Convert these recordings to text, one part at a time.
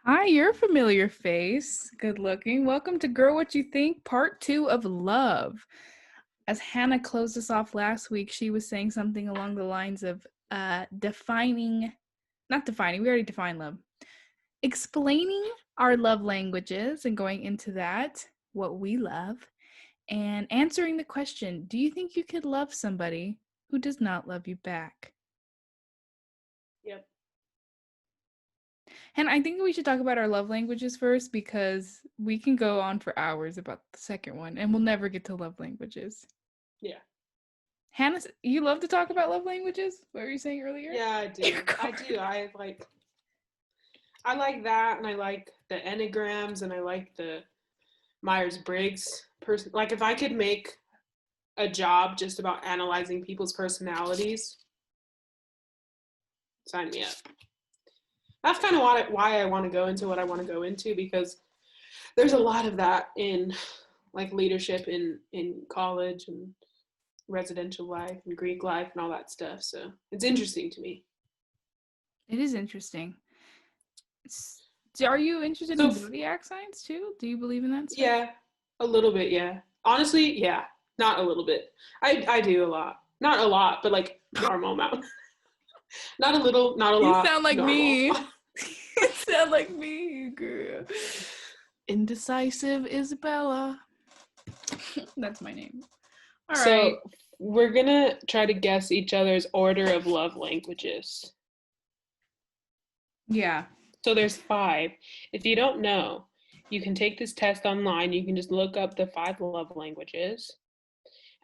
Hi, you're a familiar face. Good looking. Welcome to Girl What You Think, part 2 of Love. As Hannah closed us off last week, she was saying something along the lines of not defining, we already defined love. Explaining our love languages and going into that, what we love, and answering the question, do you think you could love somebody who does not love you back? Yep. And I think we should talk about our love languages first because we can go on for hours about the second one and we'll never get to love languages. Yeah. Hannah, you love to talk about love languages? What were you saying earlier? Yeah, I do. I do. I like that, and I like the enneagrams, and I like the Myers-Briggs person. Like, if I could make a job just about analyzing people's personalities, sign me up. That's kind of why I want to go into what I want to go into, because there's a lot of that in like leadership in college and residential life and Greek life and all that stuff. So it's interesting to me. It is interesting. Are you interested So in zodiac signs too? Do you believe in that stuff? yeah, a little bit, yeah. Honestly, yeah, not a little bit. I do a lot. Not a lot, but like normal amount. Not a little, not a You lot, sound like normal. me. You sound like me, girl. Indecisive Isabella. That's my name. All right. So we're gonna try to guess each other's order of love languages. Yeah. So there's 5. If you don't know, you can take this test online. You can just look up the 5 love languages.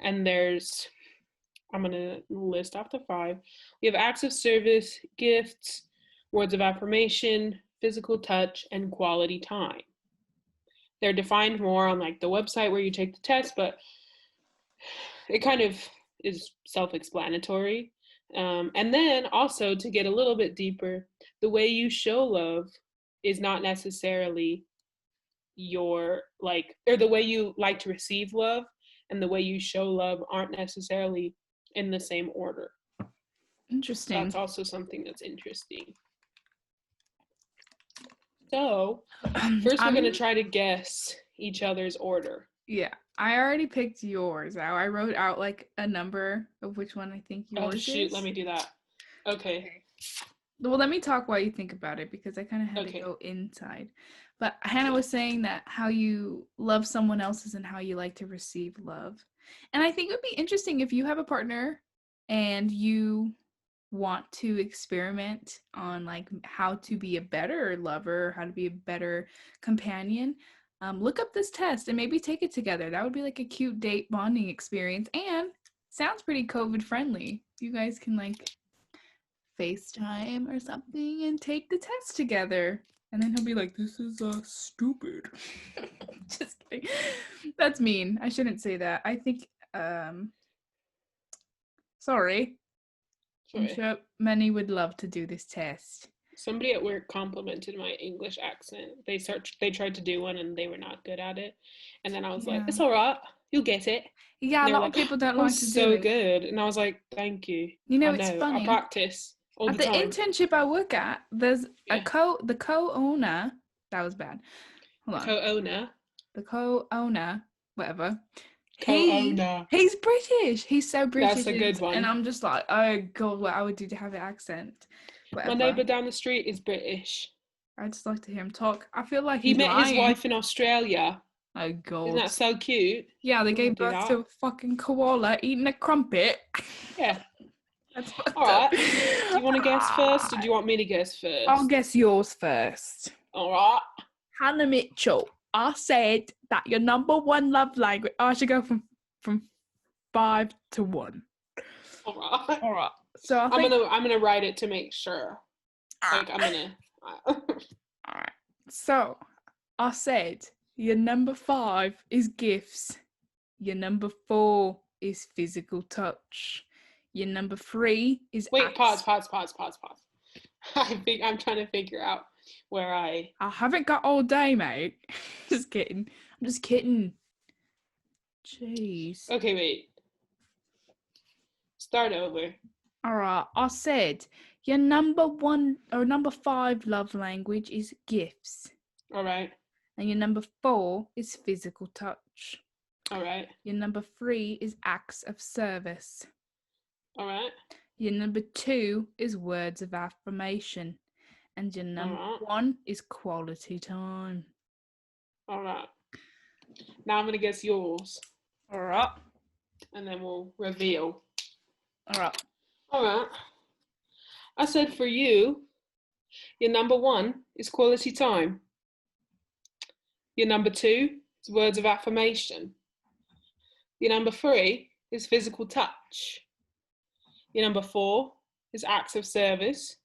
And I'm going to list off the 5. We have acts of service, gifts, words of affirmation, physical touch, and quality time. They're defined more on like the website where you take the test, but it kind of is self-explanatory. And then also, to get a little bit deeper, the way you show love is not necessarily your like, or the way you like to receive love and the way you show love aren't necessarily in the same order. So Interesting. that's also something that's interesting. So first we're going to I'm try to guess each other's order. Yeah, I already picked yours out. I wrote out like a number of which one I think Oh yours shoot, let is. me do that. Okay. Okay. Well, let me talk while you think about it because I kind of had to Okay. go inside. But Hannah Okay. was saying that how you love someone else's and how you like to receive love. And I think it would be interesting if you have a partner and you want to experiment on like how to be a better lover, how to be a better companion, look up this test and maybe take it together. That would be like a cute date bonding experience and sounds pretty COVID friendly. You guys can like FaceTime or something and take the test together. And then he'll be like, this is stupid. Just kidding. That's mean. I shouldn't say that. I think, sorry. I'm Sorry. sure many would love to do this test. Somebody at work complimented my English accent. They tried to do one and they were not good at it. And then I was like, Yeah. "It's all right. You'll get it." Yeah, And a they were lot of like, people don't "That was like to do so it. good." And I was like, "Thank you. You know, I it's know. I funny. practice all At the the time." internship I work at, there's Yeah. the co-owner. That was bad. Hold on. Co-owner. The co-owner, whatever. He Co-owner. he's British. He's so That's British, a good and one. I'm just like, oh god, what I would do to have an accent, My whatever. neighbour down the street is British. I just like to hear him talk. I feel like He he's met his lying. wife in Australia. Oh Isn't god. that so cute? Yeah, they You want gave to do birth to that? a fucking koala eating a crumpet. Yeah. That's All fucked up. right. Do you want to guess first, or do you want me to guess I'll first? guess yours first. All right. Hannah Mitchell, I said that your number one love language. I should go from 5 to 1. All right. All right. So I I'm think. gonna I'm gonna write it to make sure. All Like I'm gonna. right. So I said your number 5 is gifts. Your number 4 is physical touch. Your number 3 is Wait. Pause. acts. Pause. Pause. Pause. Pause. I think I'm trying to figure out where I. I haven't got all day, mate. Just kidding. I'm just kidding. Jeez. Okay. Wait. Start over. All right. I said Your number 5 love language is gifts. All right. And your number 4 is physical touch. All right. Your number 3 is acts of service. All right. Your number 2 is words of affirmation. And your number 1 is quality time. All right. Now I'm going to guess yours. All right. And then we'll reveal. All right. All right. I said for you, your number 1 is quality time. Your number 2 is words of affirmation. Your number 3 is physical touch. Your number 4 is acts of service.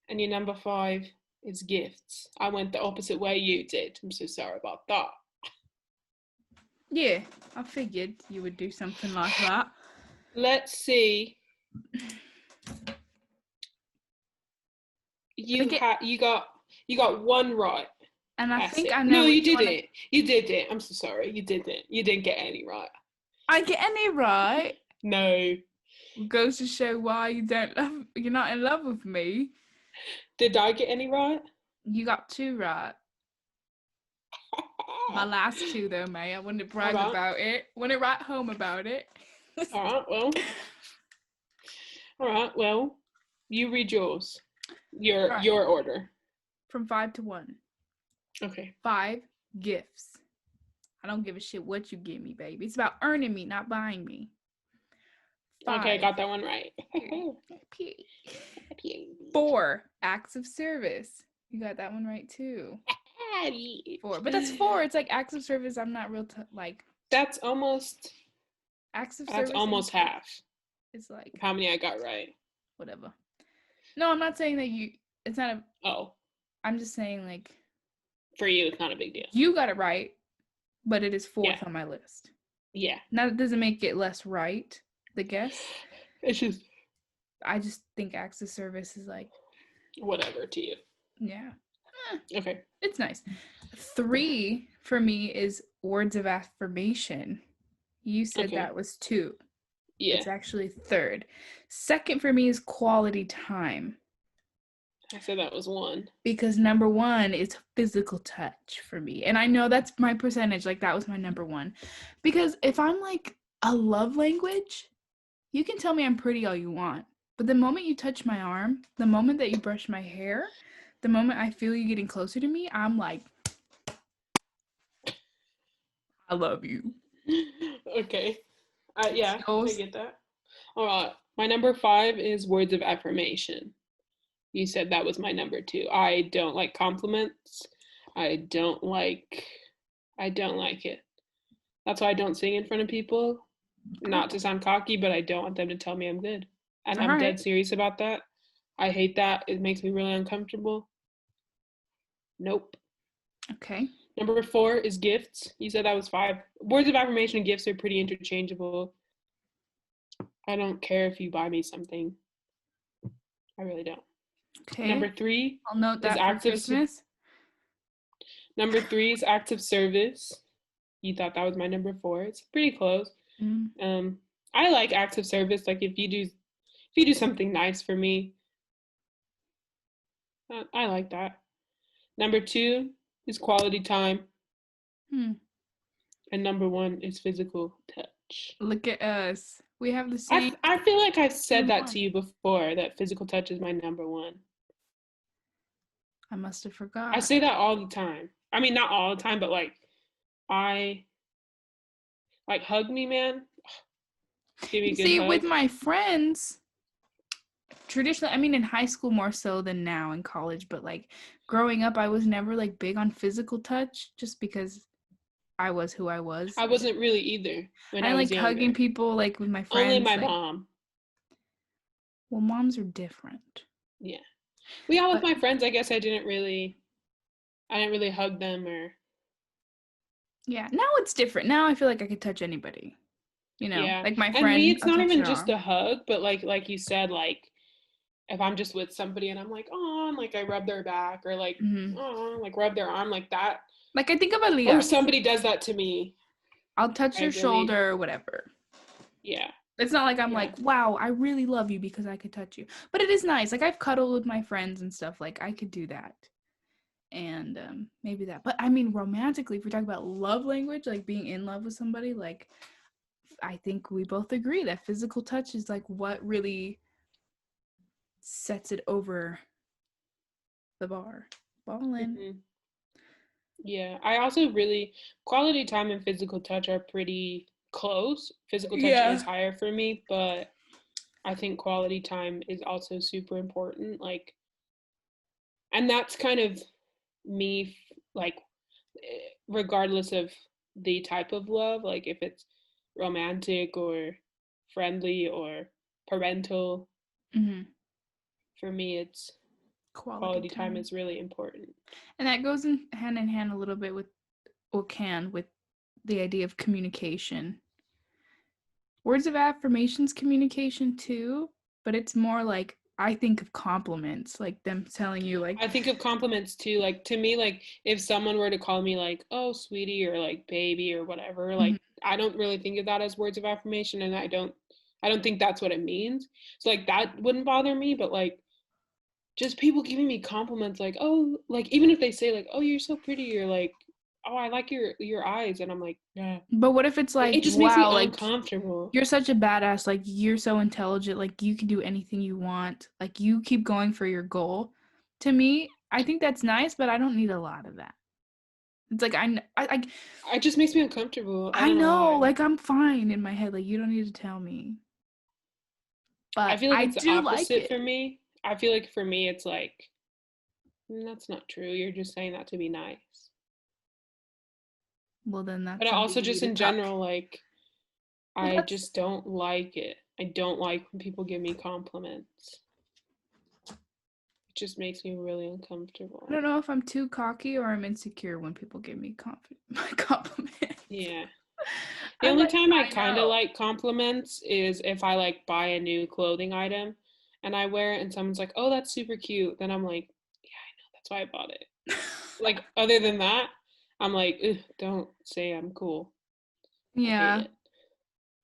And your number 5 is gifts. I went the opposite way you did. I'm so sorry about that. Yeah, I figured you would do something like that. Let's see. You got one right. And I think I know. No, you didn't. You didn't. I'm so sorry. You didn't. You didn't get any right. I get any right? No. Goes to show why you're not in love with me. Did I get any right? You got 2 right. My last 2 though, May. I wouldn't brag about it. Wouldn't write home about it. All right, well. You read yours. Your order. From 5 to 1. Okay. 5, gifts. I don't give a shit what you give me, baby. It's about earning me, not buying me. 5. Okay, I got that one right. 4, acts of service. You got that one right too. 4, but that's 4. It's like acts of service. I'm not real like. That's almost. Acts of service. That's almost half. It's like how many I got right. Whatever. No, I'm not saying that you. It's not a. Oh. I'm just saying like. For you, it's not a big deal. You got it right, but it is 4th on my list. Yeah. Now that doesn't make it less right. The guess. It's just. I just think acts of service is like. Whatever to you. Yeah. Okay. It's nice. 3 for me is words of affirmation. You said that was 2. Yeah. It's actually 3rd. 2nd for me is quality time. I said that was 1. Because number 1 is physical touch for me. And I know that's my percentage. Like, that was my number 1. Because if I'm like a love language, you can tell me I'm pretty all you want. But the moment you touch my arm, the moment that you brush my hair, the moment I feel you getting closer to me, I'm like, I love you. Okay. Yeah, I get that. All right. My number 5 is words of affirmation. You said that was my number 2. I don't like compliments. I don't like it. That's why I don't sing in front of people. Not to sound cocky, but I don't want them to tell me I'm good. And I'm dead serious about that. I hate that. It makes me really uncomfortable. Nope. Okay. Number 4 is gifts. You said that was 5. Words of affirmation and gifts are pretty interchangeable. I don't care if you buy me something. I really don't. Okay. Number 3 I'll note that for Christmas. Number 3 is acts of service. You thought that was my number 4. It's pretty close. Mm. I like acts of service. Like if you do something nice for me, I like that. Number 2 is quality time. And number 1 is physical touch. Look at us. We have the same. I feel like I've said that to you before, that physical touch is my number 1. I must have forgot. I say that all the time. I mean, not all the time, but like, hug me, man. Give me a good hug. With my friends, traditionally, I mean, in high school more so than now in college, but like growing up, I was never like big on physical touch just because I was who I was. I wasn't really either when I was like younger. Hugging people like with my friends. Only my mom. Well, moms are different. Yeah. With my friends, I guess I didn't really hug them or. Yeah, now it's different. Now I feel like I could touch anybody. You know, like my friend. And me, it's not even just a hug, but like you said, like if I'm just with somebody and I'm like, oh, and like I rub their back or like, oh, like rub their arm like that. Like I think of Aaliyah. Or somebody does that to me. I'll touch their shoulder or whatever. Yeah. It's not like I'm Yeah. like, wow, I really love you because I could touch you. But it is nice. Like I've cuddled with my friends and stuff. Like I could do that. And maybe that. But I mean, romantically, if we're talking about love language, like being in love with somebody, like I think we both agree that physical touch is like what really sets it over the bar. Ballin'. Hmm. Yeah. I also really, quality time and physical touch are pretty close. Physical touch is Yeah. higher for me, but I think quality time is also super important. Like, and that's kind of me, like, regardless of the type of love, like if it's romantic or friendly or parental, Mm-hmm. for me, it's Quality quality time time. is really important. And that goes in hand a little bit with, or can, with the idea of communication. Words of affirmations communication too, but it's more like I think of compliments, like them telling you like I think of compliments too. Like to me, like if someone were to call me like, "Oh, sweetie," or like "baby" or whatever, mhm. like I don't really think of that as words of affirmation, and I don't think that's what it means. So like that wouldn't bother me, but like just people giving me compliments, like, "Oh," like even if they say like, "Oh, you're so pretty," or like, "Oh, I like your eyes," and I'm like, "Yeah," But what if it's like like, it just makes me wow, like uncomfortable. you're such a badass, like you're so intelligent, like you can do anything you want, like you keep going for your goal. To me, I think that's nice, but I don't need a lot of that. It's like It just makes me uncomfortable. I I don't know know, why. like I'm fine in my head, like you don't need to tell me, I but feel like I it's the do like opposite it. for me. I feel like for me, it's like, that's not true. You're just saying that to be nice." Well, then But that's I something also you need just to in talk. general, like, Well, I that's just don't like it. I don't like when people give me compliments. It just makes me really I uncomfortable. don't know if I'm too cocky or I'm insecure when people give me compliments. Yeah. The I'm only like, time I I kind of know. like compliments is if I like buy a new clothing item and I wear it and someone's like, "Oh, that's super cute." Then I'm like, "Yeah, I know. That's why I bought it." Like, other than that, I'm like, "Ugh, don't say I'm cool." I hate Yeah. it.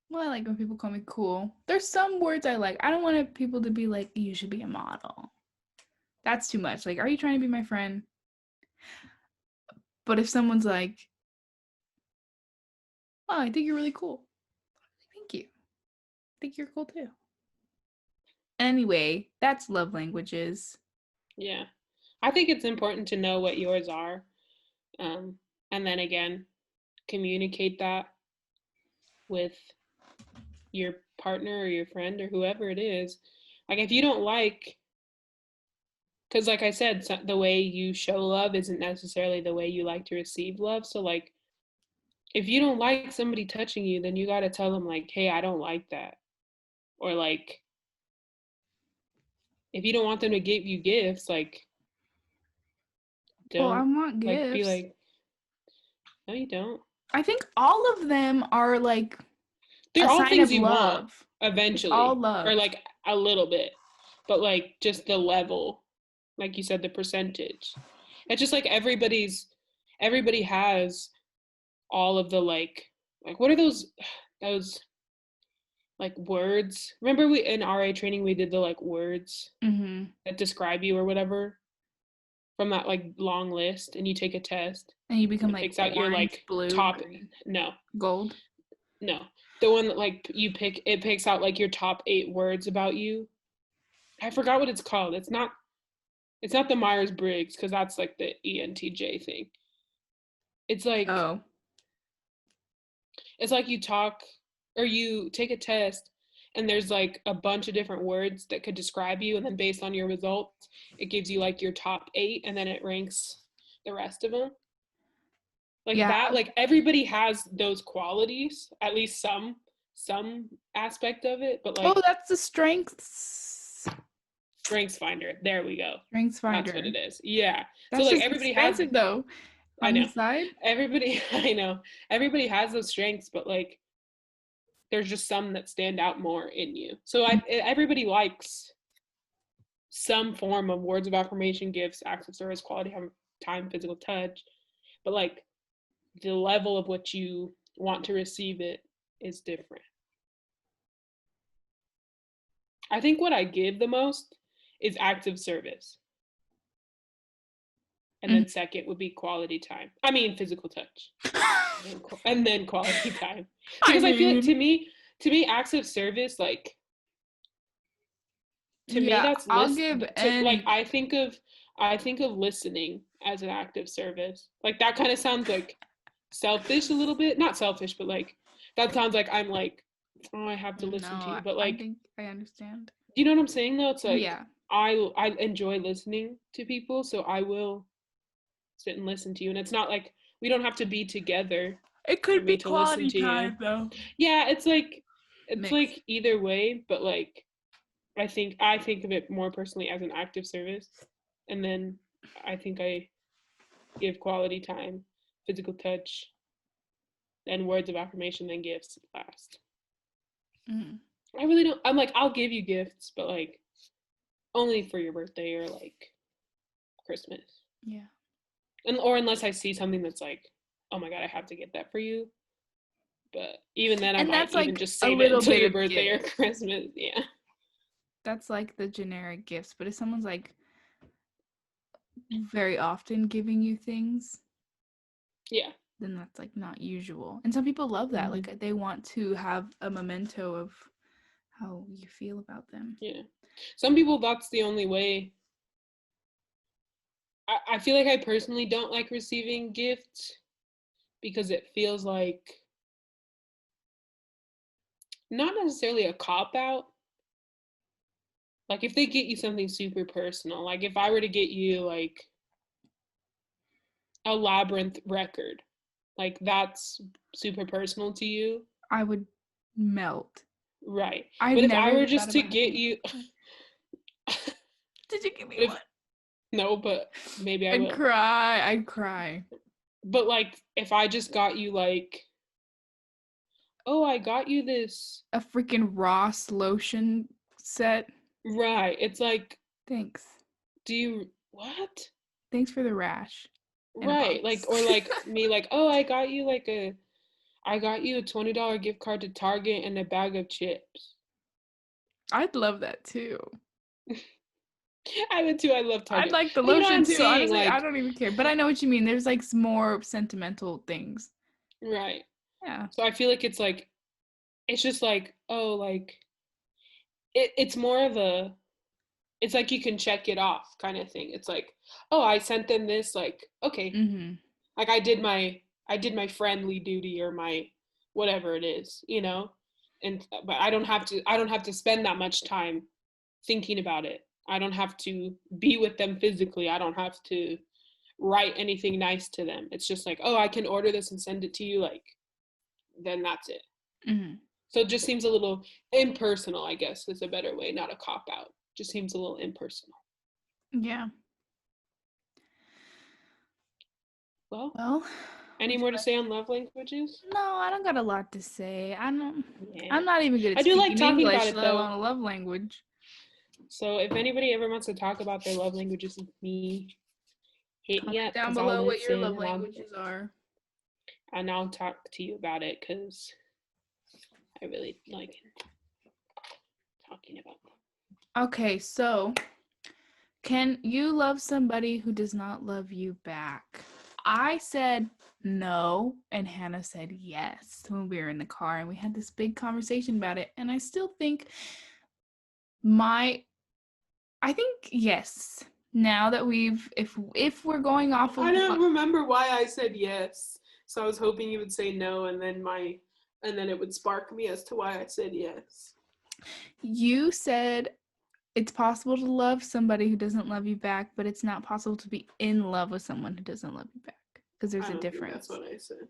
Well, I like when people call me cool. There's some words I like. I don't want people to be like, you should be a model. That's too much. Like, are you trying to be my friend? But if someone's like, oh, I think you're really cool. Thank you. I think you're cool too. Anyway, that's love languages. Yeah. I think it's important to know what yours are. And then again, communicate that with your partner or your friend or whoever it is. Like, if you don't like, because like I said, the way you show love isn't necessarily the way you like to receive love. So, like, if you don't like somebody touching you, then you got to tell them, like, "Hey, I don't like that." Or, like, if you don't want them to give you gifts, like, Well, I don't, want like, be gifts. like, "No, you don't." I think all of them are like a They're all sign things of you want love. It's all eventually, or love. like a little bit, but like just the level, like you said, the percentage. It's just like everybody has all of the like what are those like words? Remember we in RA training we did the like words Mm-hmm. that describe you or whatever from that like long list, and you take a test And you and become it like picks out your orange, like blue, top. green, No, gold. no, the one that like you pick, it picks out like your top 8 words about you. I forgot what it's called. It's not the Myers Briggs because that's like the ENTJ thing. It's like Oh. it's like you talk or you take a test and there's like a bunch of different words that could describe you, and then based on your results, it gives you like your top 8 and then it ranks the rest of them. Like Yeah. that, like everybody has those qualities, at least some aspect of it, but Oh, like that's the strengths. Strengths Finder. There we go. Strengths That's what finder. it is. Yeah. So That's like just everybody has expensive though. I On the know. side. Everybody I know. Everybody has those strengths, but like there's just some that stand out more in you. So everybody likes some form of words of affirmation, gifts, acts of service, quality time, physical touch, but like the level of what you want to receive it is different. I think what I give the most is acts of service. And Mhm. then second would be quality time. I mean, physical touch. And then quality time. I Because I feel like mean, to me, acts of service, like, to me, yeah, that's I'll give to like, and I think of listening as an act of service. Like, that kind of sounds like selfish a little bit. Not selfish, but like, that sounds like I'm like, oh, I have to no, listen to you. But I like, think I understand. do you know what I'm saying though? It's like Yeah, I enjoy listening to people, so I will sit and listen to you. And it's not like we don't have to be together it for could me be to listen quality to you. time though. Yeah, it's Mixed. like either way, but like I think of it more personally as an active service. And then I think I give quality time, physical touch, then words of affirmation, then gifts last. Mm, I really don't I'm like, I'll give you gifts, but like only for your birthday or like Christmas. yeah, And or unless I see something that's like, oh my god, I have to get that for you. But even then I and might that's even like just a save it little until bit your of birthday or gift. Christmas. Yeah. That's like the generic gifts. But if someone's like very often giving you things, Yeah. then that's like not usual. And some people love that. Mm-hmm. Like they want to have a memento of how you feel about them. Yeah. Some people that's the only way. I feel like I personally don't like receiving gifts because it feels like not necessarily a cop out. Like if they get you something super personal, like if I were to get you like a labyrinth record, like that's super personal to you. I would melt. Right. I've But if I never were even thought just to about get getting you a Did you give me but if one? no, but maybe I I'd will. cry. I'd cry. But like if I just got you like, oh, I got you this. A freaking Ross lotion set. Right. It's like, Thanks. do you what? Thanks for the rash in a Right. Like box. or like me like, oh, I got you a $20 gift card to Target and a bag of chips. I'd love that too. I would too. I love I'd Target. like the But you know what lotion I'm too. saying? Honestly, I Like, don't even care. But I know what you mean. There's like some more sentimental things. right. Yeah. So I feel like it's just like, oh, like it's more of a it's like you can check it off kind of thing. It's like, oh, I sent them this, like, okay. Mhm. Like I did my friendly duty or my whatever it is, you know? And but I don't have to spend that much time thinking about it. I don't have to be with them physically. I don't have to write anything nice to them. It's just like, oh, I can order this and send it to you, like then that's it. Mhm. So it just seems a little impersonal, I guess is a better way, not a cop out. Just seems a little impersonal. Yeah. Well, Well, any would you more to like say on love languages? No, I don't got a lot to say. Yeah. I'm not even good at I do like speaking talking about English, it let though. alone a love language. So if anybody ever wants to talk about their love languages with me, hit me Comment up down because I'll below what your listen love languages are. and I'll talk to you about it because I really like talking about them. Okay, so can you love somebody who does not love you back? I said no, and Hannah said yes when we were in the car and we had this big conversation about it. And I still think my I think yes. Now that we've if we're going off of I don't what remember why I said yes, so I was hoping you would say no, and then it would spark me as to why I said yes. you said, it's possible to love somebody who doesn't love you back, but it's not possible to be in love with someone who doesn't love you back because there's I a don't think that's difference. what I said.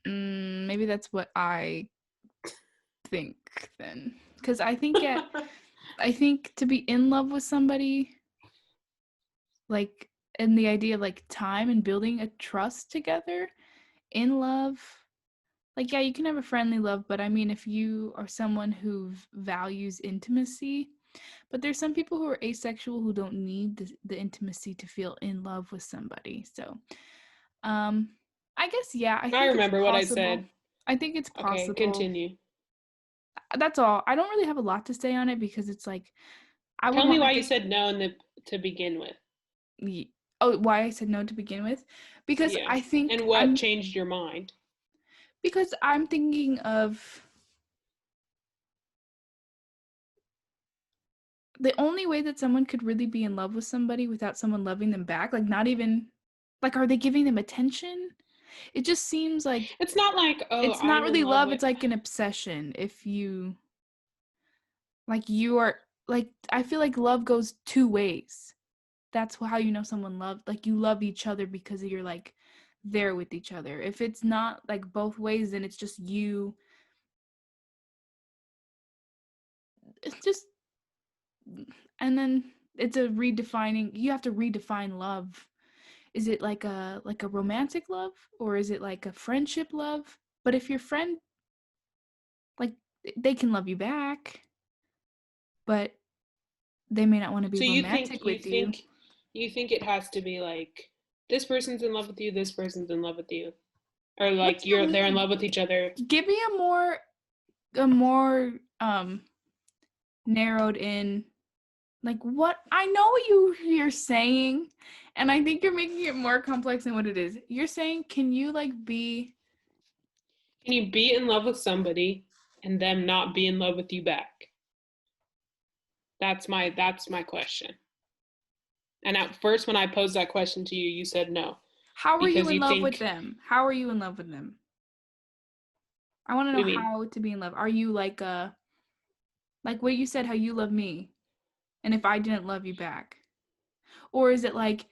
Maybe that's what I think then, because I think to be in love with somebody, like, and the idea of like time and building a trust together in love, like, yeah, you can have a friendly love, but I mean, if you are someone who values intimacy, but there's some people who are asexual who don't need the intimacy to feel in love with somebody. So, um, I guess, yeah, I I think it's remember what I possible. said. I think it's Okay, possible. continue. That's all. I don't really have a lot to say on it because it's like I would Tell me want why to you think. said no to begin with. Oh, why I said no to begin with? Because Yeah. I think And what changed your mind? I'm thinking of the only way that someone could really be in love with somebody without someone loving them back, like not even like are they giving them attention? It just seems like It's not like, oh, it's not I'm in really love love, with. it's like an obsession. If you like you are like I feel like love goes two ways. That's how you know someone loved like you love each other because you're like there with each other. If it's not like both ways, then it's just you. It's just and then it's a redefining you have to redefine love. Is it like a romantic love or is it like a friendship love? But if your friend like they can love you back, but they may not want to be So you think romantic you with you. think you think it has to be like this person's in love with you, this person's in love with you, or What like do you they're in mean? love with each other. Give me a more narrowed in like what I know what you're saying, and I think you're making it more complex than what it is. You're saying can you like be Can you be in love with somebody and them not be in love with you back? That's my question. And at first, when I posed that question to you, you said no how are you because in you love with think. them? How are you in love with them? I want to What do know you mean? how to be in love. Are you like what you said how you love me and if I didn't love you back? Or is it like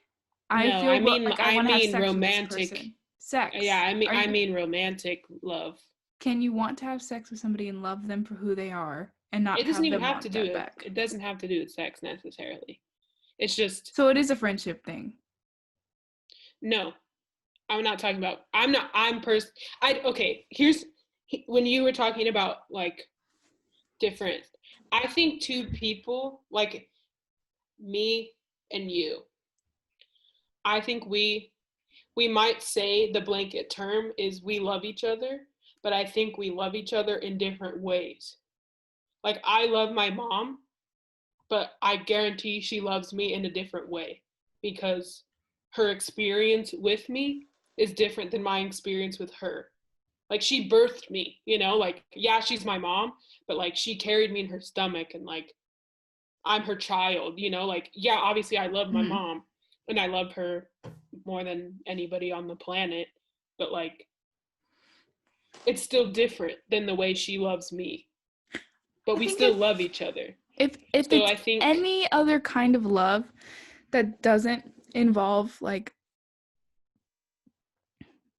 I No, I feel mean like I I want to have mean sex with this romantic. person? Yeah, Sex. Are I you mean romantic love. can you want to have sex with somebody and love them for who they are and not It doesn't have even them have to want do that it. back? It doesn't have to do with sex necessarily. It's just So it is a friendship thing. no. I'm not talking about. I'm not. I'm person. I okay. Here's when you were talking about like different. I think two people like me and you. I think we might say the blanket term is we love each other, but I think we love each other in different ways. Like I love my mom, but I guarantee she loves me in a different way because her experience with me is different than my experience with her. Like she birthed me, like yeah, she's my mom, but like she carried me in her stomach and like I'm her child, like yeah, obviously I love my Mm-hmm. mom and I love her more than anybody on the planet, but like it's still different than the way she loves me. But I we think still love each other. if So it's I think any other kind of love that doesn't involve like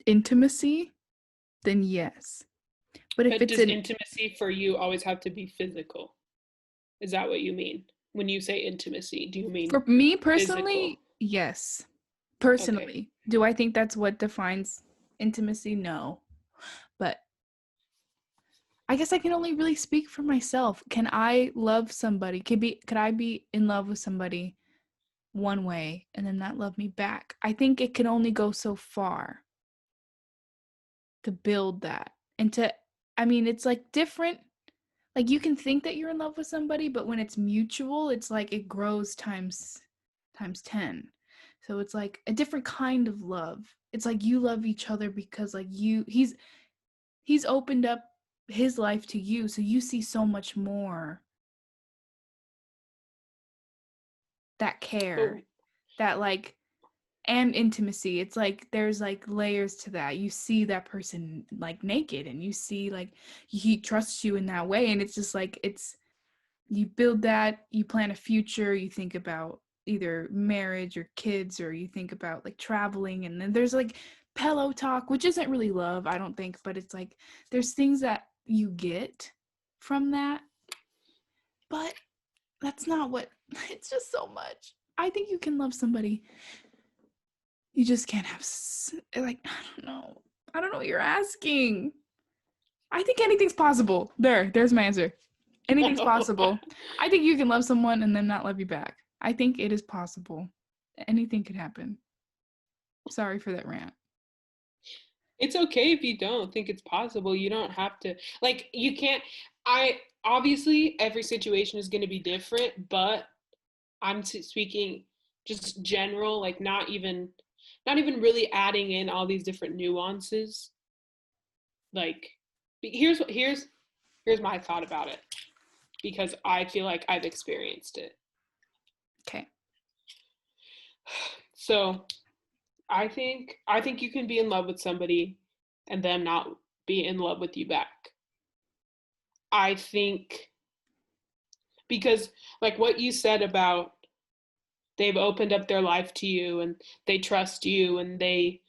intimacy, then yes. But if but it's does an intimacy for you always have to be physical? Is that what you mean? When you say intimacy, do you mean for me physical? personally, yes. Okay. Personally, do I think that's what defines intimacy? No. But I guess I can only really speak for myself. Can I love somebody? Could I be in love with somebody one way and then not love me back? I think it can only go so far to build that. And to I mean, it's like different. Like you can think that you're in love with somebody, but when it's mutual, it's like it grows times 10. So it's like a different kind of love. It's like you love each other because like he's opened up his life to you, so you see so much more that But care, that like and intimacy. It's like there's like layers to that. You see that person like naked and you see like he trusts you in that way and it's just like it's you build that, you plan a future, you think about either marriage or kids or you think about like traveling and then there's like pillow talk, which isn't really love, I don't think, but it's like there's things that you get from that, but that's not what it's just so much. I think you can love somebody. You just can't have like I don't know. I don't know what you're asking. I think anything's possible. There's my answer. Anything's possible. I think you can love someone and then not love you back. I think it is possible. Anything could happen. Sorry for that rant. it's okay if you don't think it's possible. You don't have to. Like, you can't. Obviously every situation is going to be different, but I'm speaking just general, like not even really adding in all these different nuances. Like, here's my thought about it, because I feel like I've experienced it. Okay. So I think you can be in love with somebody and them not be in love with you back. I think, because like what you said about they've opened up their life to you and they trust you and they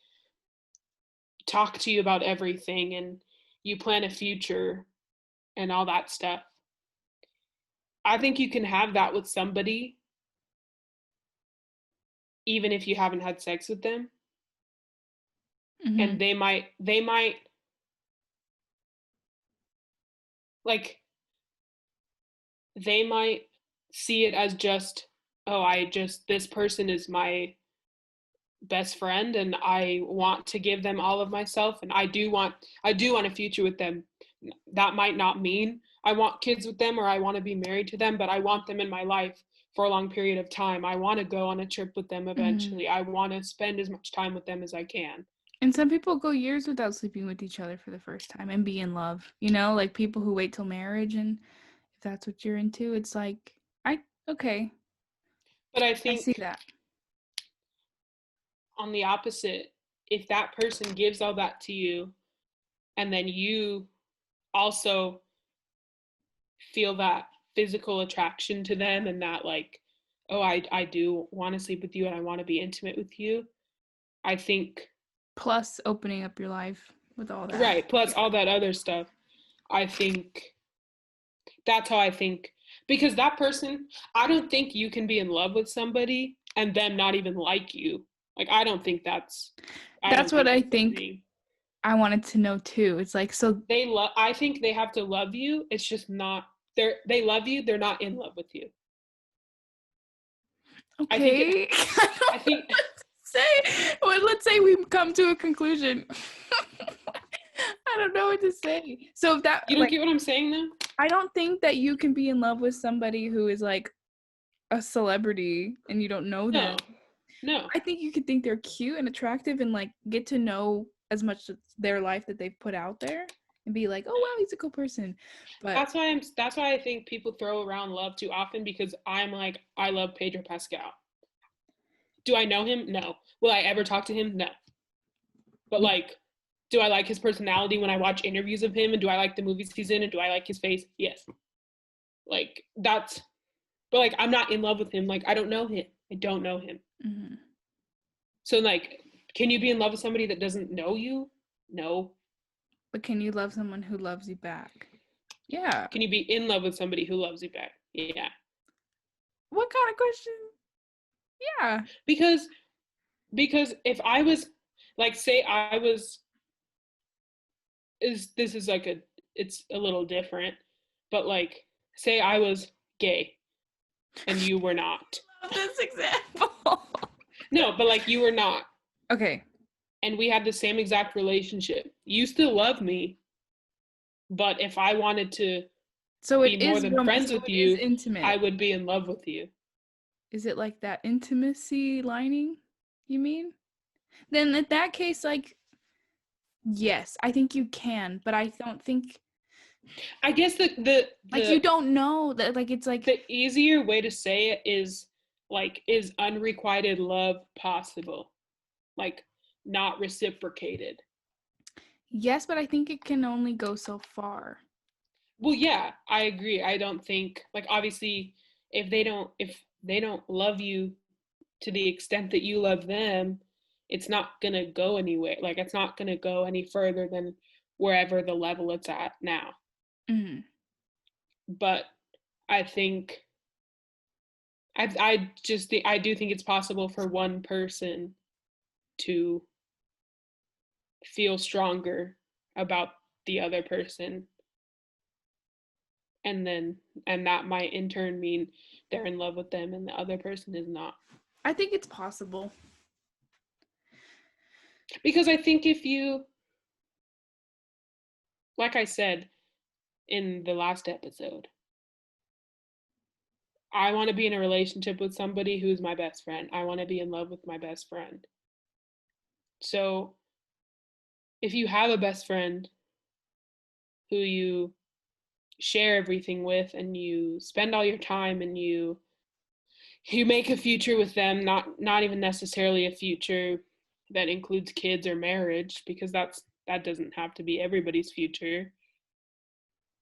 talk to you about everything and you plan a future and all that stuff. I think you can have that with somebody even if you haven't had sex with them, Mm-hmm. and they might like they might see it as just, oh, this person is my best friend and I want to give them all of myself and I do want a future with them. That might not mean I want kids with them or I want to be married to them, but I want them in my life for a long period of time. I want to go on a trip with them Mm-hmm. eventually. I want to spend as much time with them as I can. And some people go years without sleeping with each other for the first time and be in love. Like people who wait till marriage, and if that's what you're into, it's like, okay, But I I see think that. on the opposite, if that person gives all that to you and then you also feel that physical attraction to them and that, like, oh, I do want to sleep with you and I want to be intimate with you, I think, Plus opening up your life with all that. right, plus Yeah. all that other stuff, I think that's how I think, because that person, I don't think you can be in love with somebody and them not even like you. Like, I That's don't what think I that's a think thing. I wanted to know too. It's like, so, I think they have to love you. It's just not, they love you, they're not in love with you. I think it okay. I don't I know think what to say. Well, let's say we come to a conclusion. I don't know what to say. So if that, you don't like, get what I'm saying though? I don't think that you can be in love with somebody who is like a celebrity and you don't know them. No. No. I think you could think they're cute and attractive and like get to know as much of their life that they've put out there and be like, oh wow, he's a cool person. But That's why I think people throw around love too often, because I'm like, I love Pedro Pascal. Do I know him? No. Will I ever talk to him? No. But like, do I like his personality when I watch interviews of him, and do I like the movies he's in, and do I like his face? Yes. Like, that's, but like, I'm not in love with him. Like, I don't know him. I don't know him. mm-hmm. So like, can you be in love with somebody that doesn't know you? No. But can you love someone who loves you back? Yeah. Can you be in love with somebody who loves you back? Yeah. What kind of question? Yeah. Because if I was, like, say I was, is this is like a, it's a little different, but like, say I was gay and you were not. Love this example. No, but like, you were not, Okay. and we had the same exact relationship. You still love me, but if I wanted to So be more than friends so with it is you, I intimate. would be in love with you. Is it like that intimacy lining, you mean? Then in that case, like, yes, I think you can, but I don't think, I guess like, you don't know that, like, it's like, the easier way to say it is, like, is unrequited love possible? Like, not reciprocated. yes, but I think it can only go so far. Well, yeah, I agree. I don't think, like, obviously, if they don't love you to the extent that you love them, it's not gonna go anywhere. Like, it's not gonna go any further than wherever the level it's at now. Mm-hmm. But I think I do think it's possible for one person to feel stronger about the other person, and then and that might in turn mean they're in love with them and the other person is not. I think it's possible. Because I think if you, like I said, in the last episode. I want to be in a relationship with somebody who's my best friend. I want to be in love with my best friend. So if you have a best friend who you share everything with and you spend all your time and you make a future with them, not even necessarily a future that includes kids or marriage, because that doesn't have to be everybody's future.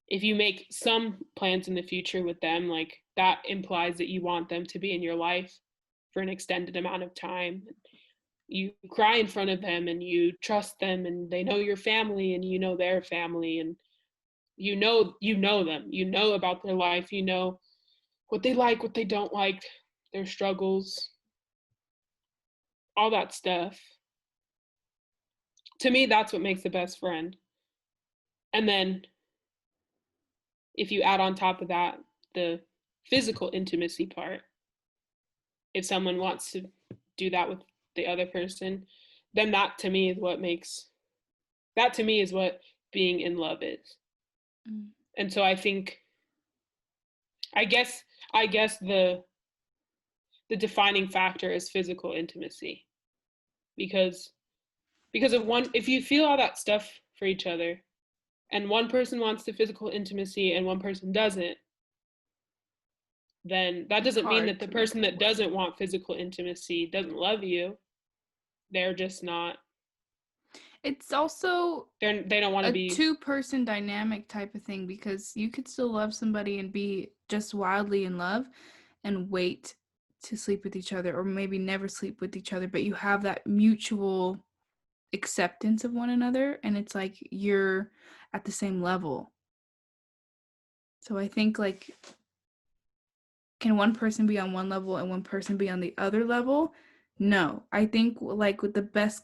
If you make some plans in the future with them, like that implies that you want them to be in your life for an extended amount of time. You cry in front of them and you trust them and they know your family and you know their family, and you know them, you know about their life, you know what they like, what they don't like, their struggles, all that stuff. To me, that's what makes the best friend. And then if you add on top of that the physical intimacy part, if someone wants to do that with the other person, then that to me is what being in love is. Mm. And so I think, I guess the defining factor is physical intimacy, because of one, if you feel all that stuff for each other and one person wants the physical intimacy and one person doesn't, then that It's doesn't mean hard that the to make person it that work. doesn't want physical intimacy doesn't love you. They're just not, It's also they don't want to a be. two-person dynamic type of thing, because you could still love somebody and be just wildly in love and wait to sleep with each other, or maybe never sleep with each other, but you have that mutual acceptance of one another and it's like you're at the same level. So I think, like, can one person be on one level and one person be on the other level? No. I think, like, with the best,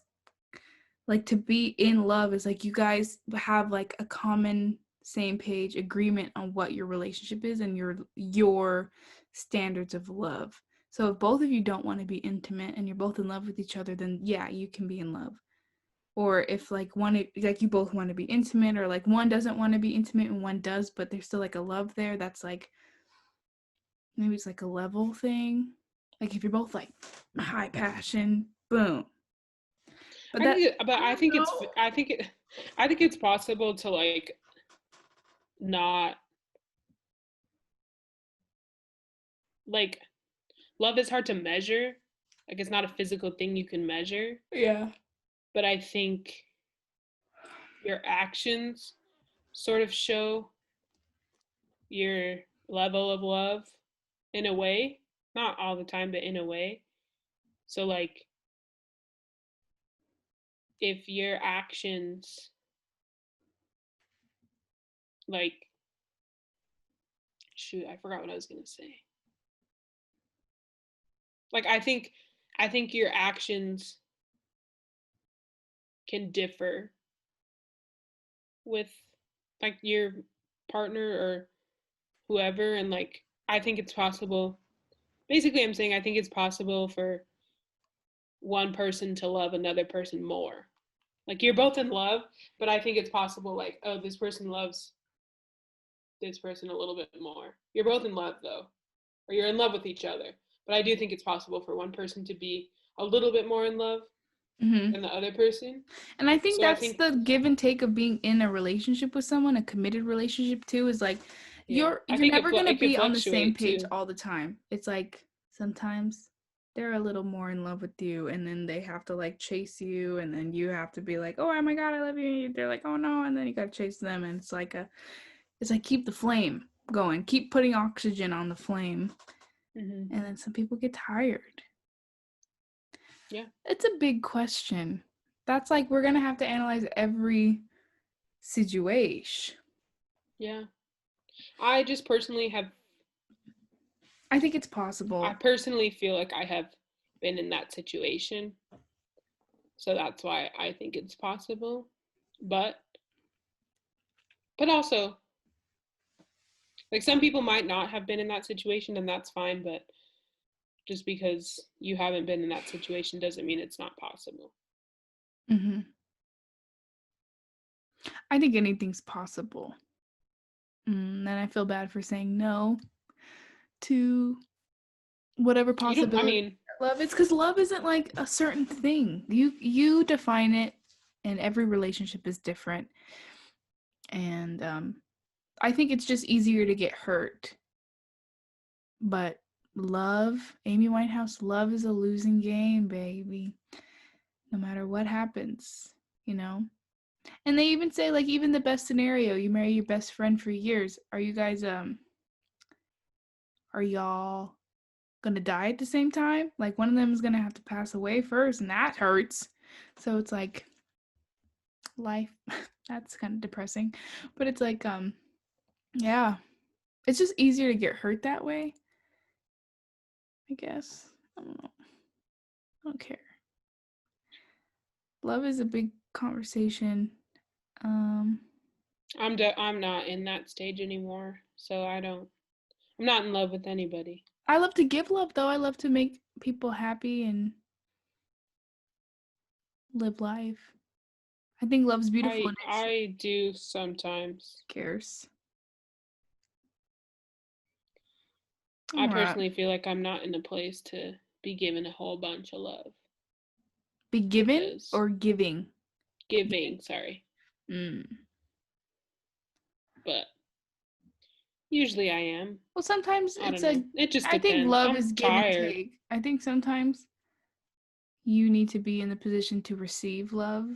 like, to be in love is like you guys have like a common same page agreement on what your relationship is and your standards of love. So if both of you don't want to be intimate and you're both in love with each other, then yeah, you can be in love. Or if like one, like, you both want to be intimate, or like one doesn't want to be intimate and one does, but there's still like a love there, that's like, maybe it's like a level thing. Like if you're both like high passion, boom. But that, I don't know. I think it's possible to like not, like, love is hard to measure. Like it's not a physical thing you can measure, Yeah. but I think your actions sort of show your level of love in a way, not all the time, but in a way. So like if your actions, like, shoot, I forgot what I was going to say. Like I think your actions can differ with like your partner or whoever, and like I think it's possible, basically I'm saying I think it's possible for one person to love another person more. Like you're both in love, but I think it's possible, like, oh, this person loves this person a little bit more. You're both in love though, or you're in love with each other. But I do think it's possible for one person to be a little bit more in love Mm-hmm. than the other person. And I think So I that's think, the give and take of being in a relationship with someone, a committed relationship too, is like yeah, I you're think never gonna it could be on the same fluctuate page too. all the time. It's like sometimes they're a little more in love with you and then they have to like chase you, and then you have to be like, oh my god, I love you, and they're like, oh no, and then you gotta chase them, and it's like keep the flame going, keep putting oxygen on the flame. Mm-hmm. And then some people get tired. Yeah, It's a big question. That's like we're gonna have to analyze every situation. yeah. I just personally have, I think it's I possible. personally feel like I have been in that situation. So that's why I think it's possible. But also, like, some people might not have been in that situation and that's fine, but just because you haven't been in that situation doesn't mean it's not possible. Hmm. I think anything's possible. Then I feel bad for saying no to whatever You don't, I possibility mean, love is, because love isn't like a certain thing. You define it, and every relationship is different. And I think it's just easier to get hurt. But love, Amy Winehouse, love is a losing game, baby. No matter what happens, you know? And they even say, like, even the best scenario, you marry your best friend for years. Are y'all gonna die at the same time? Like, one of them is gonna have to pass away first, and that hurts. So it's like life. That's kind of depressing. But it's like, yeah. It's just easier to get hurt that way, I guess. I don't know. I don't care. Love is a big conversation. Um, I'm not in that stage anymore. So I'm not in love with anybody. I love to give love though. I love to make people happy and live life. I think love's beautiful and it I do sometimes. cares. I All right. personally feel like I'm not in a place to be given a whole bunch of love Be given because or giving? giving, sorry, Mm. but usually I am. Well, sometimes I it's don't know. a. It just I think depends. love I'm is give and tired. take. I think sometimes you need to be in the position to receive love,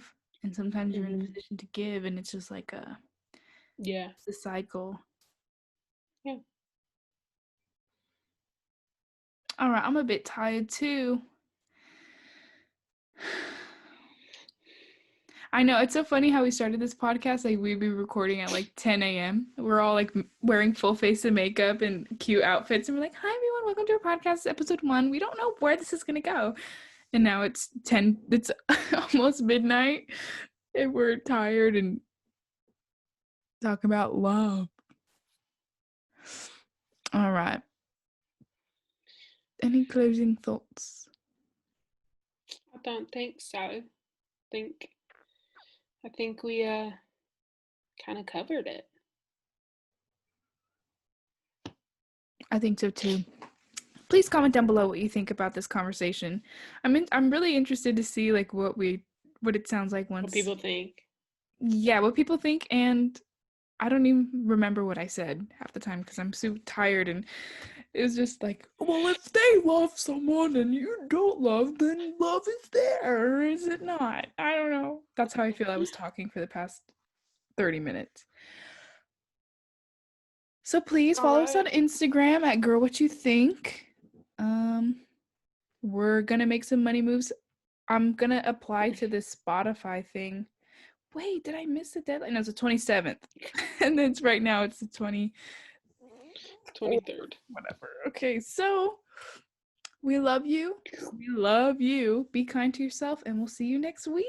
and sometimes you're in the Mhm. position to give, and it's just like Yeah. it's a cycle. Yeah. All right, I'm a bit tired too. I know it's so funny how we started this podcast. Like we'd be recording at like 10 a.m. We're all like wearing full face of makeup and cute outfits, and we're like, "Hi everyone, welcome to our podcast, episode 1. We don't know where this is gonna go." And now it's 10. It's almost midnight, and we're tired and talking about love. All right. Any closing thoughts? I don't think so. Think I think we kind of covered it. I think so too. Please comment down below what you think about this conversation. I'm really interested to see like what it sounds like What once. people think. Yeah, what people think, and I don't even remember what I said half the time because I'm so tired, and it was just like, well, if they love someone and you don't love, then love is there, is it not? I don't know. That's how I feel I was talking for the past 30 minutes. So please All follow us on right. Instagram at Girl What You Think. Um, we're gonna make some money moves. I'm gonna apply to this Spotify thing. Wait, did I miss the deadline? No, it's the 27th. And then right now it's the 23rd. whatever. Okay, so we love you. We love you. Be kind to yourself, and we'll see you next week.